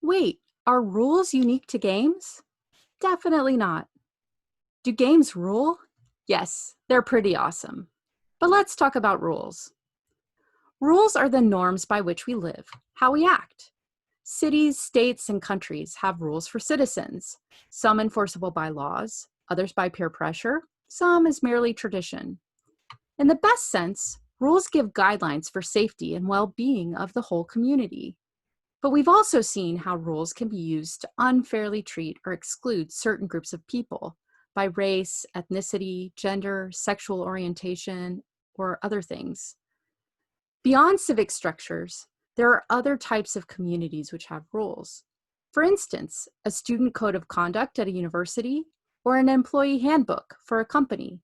Wait, are rules unique to games? Definitely not. Do games rule? Yes, they're pretty awesome. But let's talk about rules. Rules are the norms by which we live, how we act. Cities, states, and countries have rules for citizens, some enforceable by laws, others by peer pressure, some as merely tradition. In the best sense, rules give guidelines for safety and well being of the whole community. But we've also seen how rules can be used to unfairly treat or exclude certain groups of people by race, ethnicity, gender, sexual orientation, or other things. Beyond civic structures, there are other types of communities which have rules. For instance, a student code of conduct at a university or an employee handbook for a company.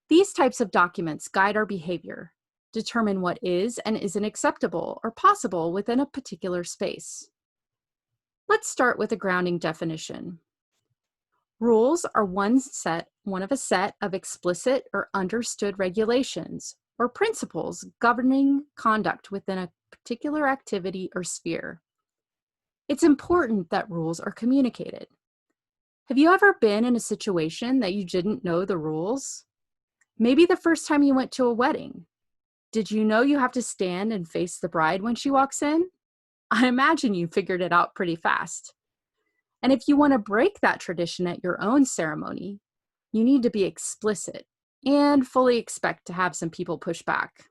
These types of documents guide our behavior, determine what is and isn't acceptable or possible within a particular space. Let's start with a grounding definition. Rules are one of a set of explicit or understood regulations or principles governing conduct within a particular activity or sphere. It's important that rules are communicated. Have you ever been in a situation that you didn't know the rules? Maybe the first time you went to a wedding. Did you know you have to stand and face the bride when she walks in? I imagine you figured it out pretty fast. And if you want to break that tradition at your own ceremony, you need to be explicit and fully expect to have some people push back.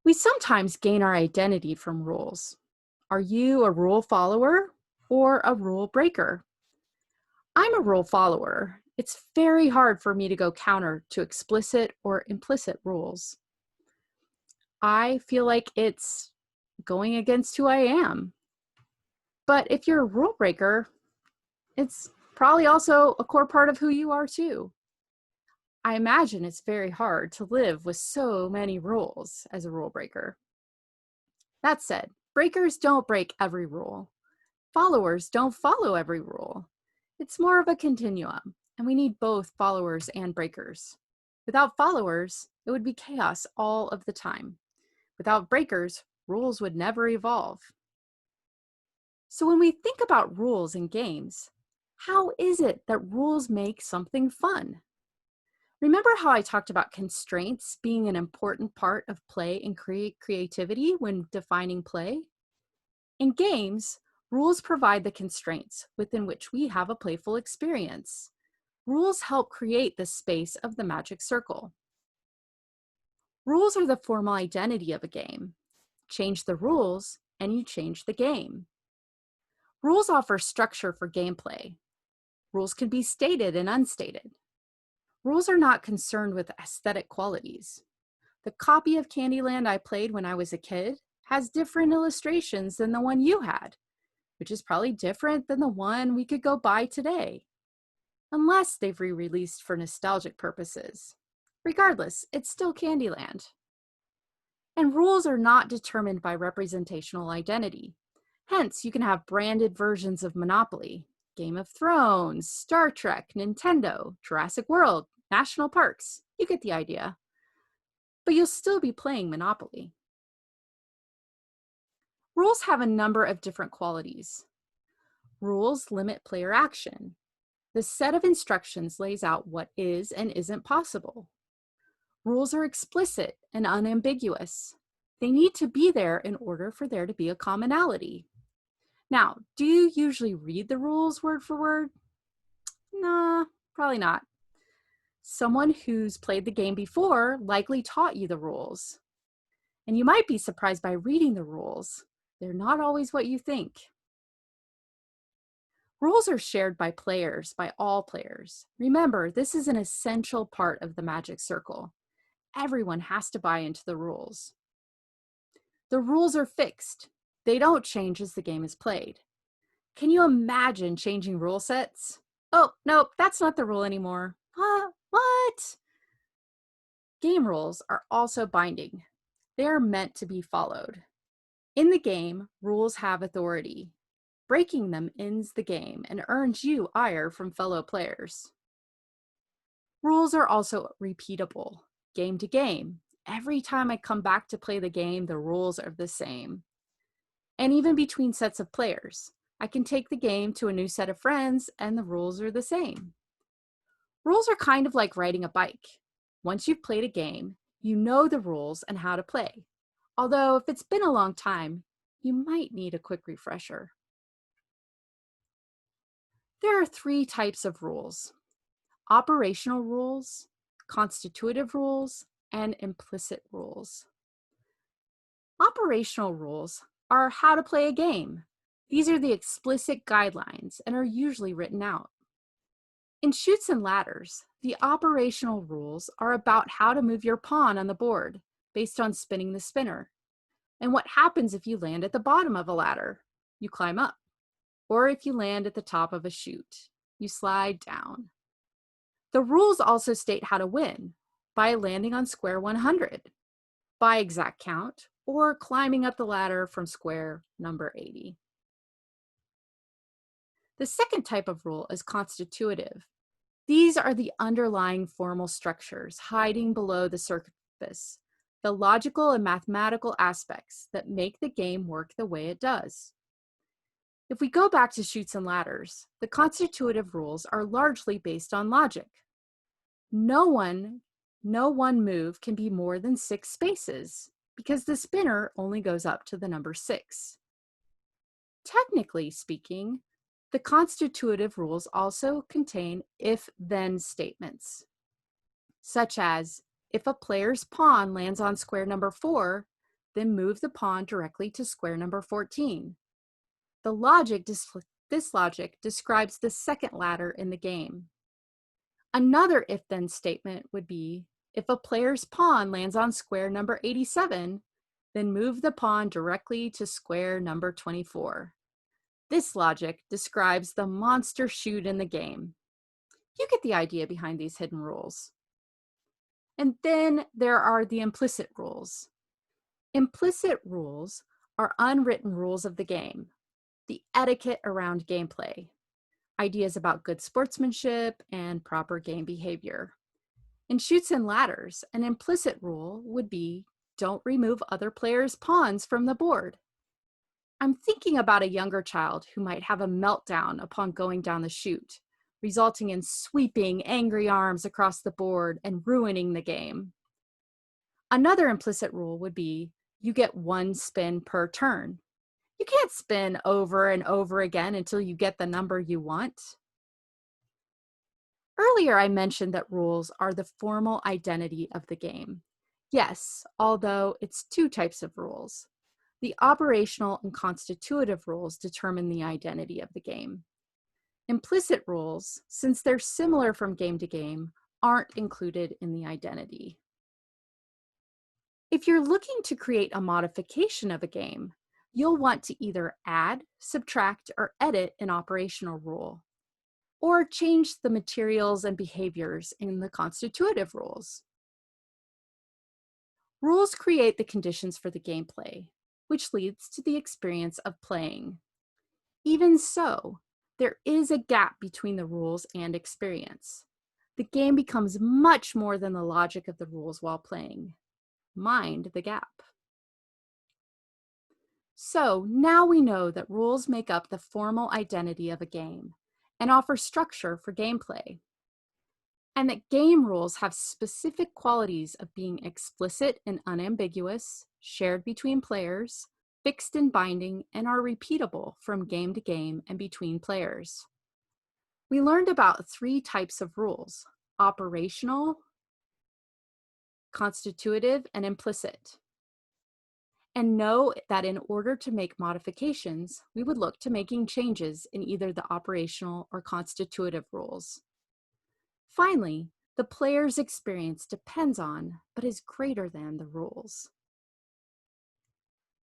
We sometimes gain our identity from rules. Are you a rule follower or a rule breaker? I'm a rule follower. It's very hard for me to go counter to explicit or implicit rules. I feel like it's going against who I am. But if you're a rule breaker, it's probably also a core part of who you are too. I imagine it's very hard to live with so many rules as a rule breaker. That said, breakers don't break every rule. Followers don't follow every rule. It's more of a continuum, and we need both followers and breakers. Without followers, it would be chaos all of the time. Without breakers, rules would never evolve. So when we think about rules in games, how is it that rules make something fun? Remember how I talked about constraints being an important part of play and creativity when defining play? In games, rules provide the constraints within which we have a playful experience. Rules help create the space of the magic circle. Rules are the formal identity of a game. Change the rules, and you change the game. Rules offer structure for gameplay. Rules can be stated and unstated. Rules are not concerned with aesthetic qualities. The copy of Candyland I played when I was a kid has different illustrations than the one you had, which is probably different than the one we could go buy today, unless they've re-released for nostalgic purposes. Regardless, it's still Candyland. And rules are not determined by representational identity. Hence, you can have branded versions of Monopoly, Game of Thrones, Star Trek, Nintendo, Jurassic World, national parks. You get the idea. But you'll still be playing Monopoly. Rules have a number of different qualities. Rules limit player action. The set of instructions lays out what is and isn't possible. Rules are explicit and unambiguous. They need to be there in order for there to be a commonality. Now, do you usually read the rules word for word? Nah, probably not. Someone who's played the game before likely taught you the rules. And you might be surprised by reading the rules. They're not always what you think. Rules are shared by players, by all players. Remember, this is an essential part of the Magic Circle. Everyone has to buy into the rules. The rules are fixed. They don't change as the game is played. Can you imagine changing rule sets? Oh, nope, that's not the rule anymore. What? Game rules are also binding. They are meant to be followed. In the game, rules have authority. Breaking them ends the game and earns you ire from fellow players. Rules are also repeatable, game to game. Every time I come back to play the game, the rules are the same. and even between sets of players. I can take the game to a new set of friends and the rules are the same. Rules are kind of like riding a bike. Once you've played a game, you know the rules and how to play. Although if it's been a long time, you might need a quick refresher. There are three types of rules: operational rules, constitutive rules, and implicit rules. Operational rules are how to play a game. These are the explicit guidelines and are usually written out. In Chutes and Ladders, the operational rules are about how to move your pawn on the board based on spinning the spinner, and what happens if you land at the bottom of a ladder. You climb up. Or if you land at the top of a chute, you slide down. The rules also state how to win by landing on square 100, by exact count, or climbing up the ladder from square number 80. The second type of rule is constitutive. These are the underlying formal structures hiding below the surface, the logical and mathematical aspects that make the game work the way it does. If we go back to Chutes and Ladders, the constitutive rules are largely based on logic. No one move can be more than 6 spaces because the spinner only goes up to the number 6. Technically speaking, the constitutive rules also contain if-then statements, such as if a player's pawn lands on square number 4, then move the pawn directly to square number 14. This logic describes the second ladder in the game. Another if-then statement would be, if a player's pawn lands on square number 87, then move the pawn directly to square number 24. This logic describes the monster chute in the game. You get the idea behind these hidden rules. And then there are the implicit rules. Implicit rules are unwritten rules of the game, the etiquette around gameplay, ideas about good sportsmanship and proper game behavior. In Chutes and Ladders, an implicit rule would be, don't remove other players' pawns from the board. I'm thinking about a younger child who might have a meltdown upon going down the chute, resulting in sweeping angry arms across the board and ruining the game. Another implicit rule would be, you get 1 spin per turn. You can't spin over and over again until you get the number you want. Earlier, I mentioned that rules are the formal identity of the game. Yes, although it's 2 types of rules. The operational and constitutive rules determine the identity of the game. Implicit rules, since they're similar from game to game, aren't included in the identity. If you're looking to create a modification of a game, you'll want to either add, subtract, or edit an operational rule, or change the materials and behaviors in the constitutive rules. Rules create the conditions for the gameplay, which leads to the experience of playing. Even so, there is a gap between the rules and experience. The game becomes much more than the logic of the rules while playing. Mind the gap. So now we know that rules make up the formal identity of a game and offer structure for gameplay, and that game rules have specific qualities of being explicit and unambiguous, shared between players, fixed and binding, and are repeatable from game to game and between players. We learned about 3 types of rules: operational, constitutive, and implicit. And know that in order to make modifications, we would look to making changes in either the operational or constitutive rules. Finally, the player's experience depends on, but is greater than, the rules.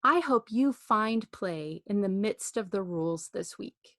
I hope you find play in the midst of the rules this week.